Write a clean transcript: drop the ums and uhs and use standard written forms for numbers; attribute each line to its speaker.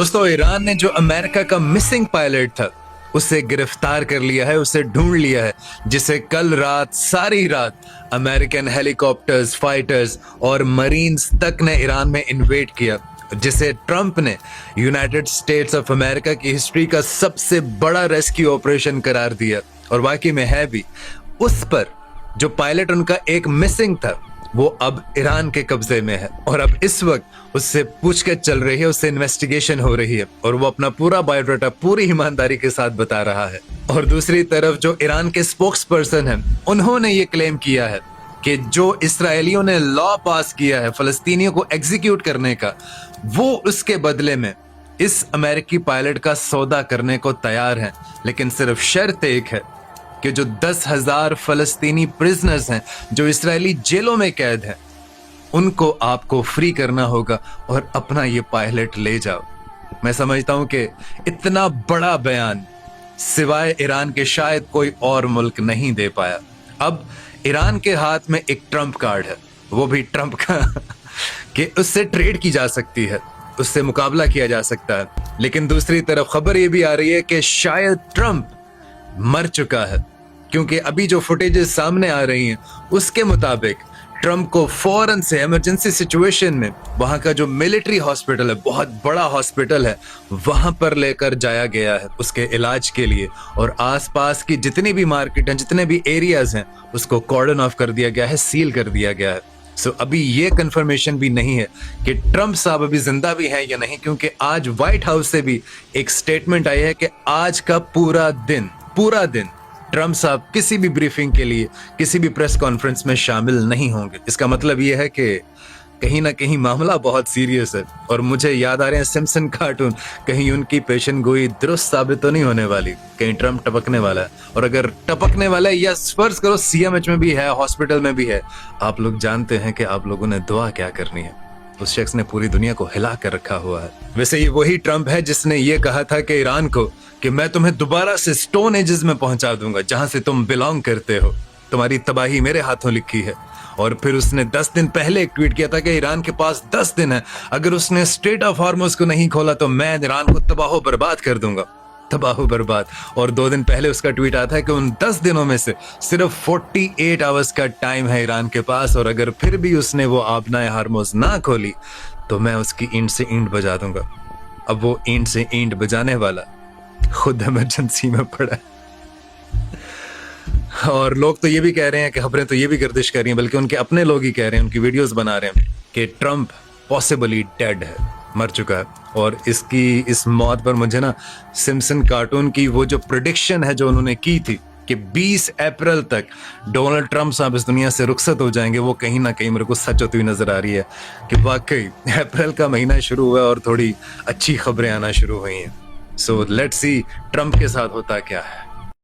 Speaker 1: दोस्तों, ईरान ने जो अमेरिका का मिसिंग पायलट था उसे गिरफ्तार कर लिया है, उसे ढूंढ लिया है, जिसे कल रात सारी रात अमेरिकन हेलीकॉप्टर्स, फाइटर्स और मरीन्स तक ने ईरान में इन्वेड किया, जिसे ट्रंप ने यूनाइटेड स्टेट्स ऑफ अमेरिका की हिस्ट्री का सबसे बड़ा रेस्क्यू ऑपरेशन करार दिया। और वाकई में है भी। उस पर जो पायलट उनका एक मिसिंग था वो अब ईरान के कब्जे में है और अब इस वक्त उससे पूछताछ चल रही है, उससे इन्वेस्टिगेशन हो रही है और वो अपना पूरा बायोडाटा पूरी ईमानदारी के साथ बता रहा है। और दूसरी तरफ जो ईरान के स्पोक्स पर्सन हैं, उन्होंने ये क्लेम किया है कि जो इसराइलियों ने लॉ पास किया है फलस्तीनियों को एग्जीक्यूट करने का, वो उसके बदले में इस अमेरिकी पायलट का सौदा करने को तैयार है। लेकिन सिर्फ शर्त एक है कि जो 10,000 फलस्तीनी प्रिजनर्स हैं जो इजरायली जेलों में कैद हैं, उनको आपको फ्री करना होगा और अपना ये पायलट ले जाओ। मैं समझता हूं कि इतना बड़ा बयान सिवाय ईरान के शायद कोई और मुल्क नहीं दे पाया। अब ईरान के हाथ में एक ट्रंप कार्ड है, वो भी ट्रंप का कि उससे ट्रेड की जा सकती है, उससे मुकाबला किया जा सकता है। लेकिन दूसरी तरफ खबर ये भी आ रही है कि शायद ट्रंप मर चुका है, क्योंकि अभी जो फुटेजेस सामने आ रही हैं उसके मुताबिक ट्रंप को फौरन से इमरजेंसी सिचुएशन में वहां का जो मिलिट्री हॉस्पिटल है, बहुत बड़ा हॉस्पिटल है, वहां पर लेकर जाया गया है उसके इलाज के लिए। और आसपास की जितनी भी मार्केट हैं, जितने भी एरियाज हैं, उसको कॉर्डन ऑफ कर दिया गया है, सील कर दिया गया है। सो अभी ये कंफर्मेशन भी नहीं है कि ट्रंप साहब अभी जिंदा भी हैं या नहीं, क्योंकि आज व्हाइट हाउस से भी एक स्टेटमेंट आई है कि आज का पूरा दिन ट्रंप साहब किसी भी ब्रीफिंग के लिए, किसी भी प्रेस कॉन्फ्रेंस में शामिल नहीं होंगे। इसका मतलब यह है कि कहीं ना कहीं मामला बहुत सीरियस है। और मुझे याद आ रहे हैं सिम्पसन कार्टून, कहीं उनकी पेशन गोई दुरुस्त साबित तो नहीं होने वाली, कहीं ट्रंप टपकने वाला है। और अगर टपकने वाला है या फर्ज करो सीएमएच में भी है, हॉस्पिटल में भी है, आप लोग जानते हैं कि आप लोगों ने दुआ क्या करनी है। उस शख्स ने पूरी दुनिया को हिला कर रखा हुआ है। वैसे ये वही ट्रंप है जिसने ये कहा था कि ईरान को कि मैं तुम्हें दोबारा से स्टोन एजेस में पहुंचा दूंगा, जहां से तुम बिलोंग करते हो, तुम्हारी तबाही मेरे हाथों लिखी है। और फिर उसने 10 दिन पहले एक ट्वीट किया था कि ईरान के पास 10 दिन है, अगर उसने स्ट्रेट ऑफ हार्मोज को नहीं खोला तो मैं ईरान को तबाह बर्बाद कर दूंगा, तबाह बर्बाद। और 2 दिन पहले उसका ट्वीट आया था कि उन 10 दिनों में से सिर्फ 48 आवर्स का टाइम है ईरान के पास, और अगर फिर भी उसने वो आबनाए हार्मोज ना खोली तो मैं उसकी ईंट से ईंट बजा दूंगा। अब वो ईंट से ईंट बजाने वाला खुद इमरजेंसी में पड़ा है। और लोग तो ये भी कह रहे हैं कि खबरें तो ये भी गर्दिश कर रही हैं, बल्कि उनके अपने लोग ही कह रहे हैं, उनकी वीडियोस बना रहे हैं कि ट्रंप पॉसिबली डेड है, मर चुका है। और इस मौत पर मुझे ना सिम्पसन कार्टून की वो जो प्रेडिक्शन है जो उन्होंने की थी कि 20 अप्रैल तक डोनाल्ड ट्रंप साहब इस दुनिया से रुखसत हो जाएंगे, वो कहीं ना कहीं मेरे को सच होती हुई नजर आ रही है कि वाकई अप्रैल का महीना शुरू हुआ और थोड़ी अच्छी खबरें आना शुरू हुई हैं। सो लेट्स सी ट्रंप के साथ होता क्या है।